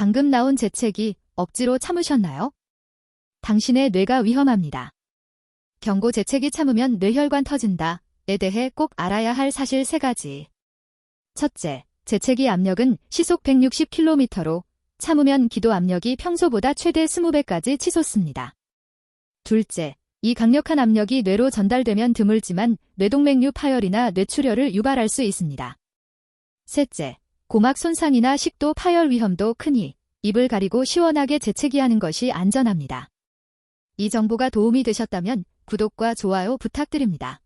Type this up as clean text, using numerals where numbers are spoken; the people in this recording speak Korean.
방금 나온 재채기 억지로 참으셨나요? 당신의 뇌가 위험합니다. 경고 재채기 참으면 뇌혈관 터진다에 대해 꼭 알아야 할 사실 3가지. 첫째, 재채기 압력은 시속 160km로 참으면 기도 압력이 평소보다 최대 20배까지 치솟습니다. 둘째, 이 강력한 압력이 뇌로 전달되면 드물지만 뇌동맥류 파열이나 뇌출혈을 유발할 수 있습니다. 셋째, 고막 손상이나 식도 파열 위험도 크니 입을 가리고 시원하게 재채기하는 것이 안전합니다. 이 정보가 도움이 되셨다면 구독과 좋아요 부탁드립니다.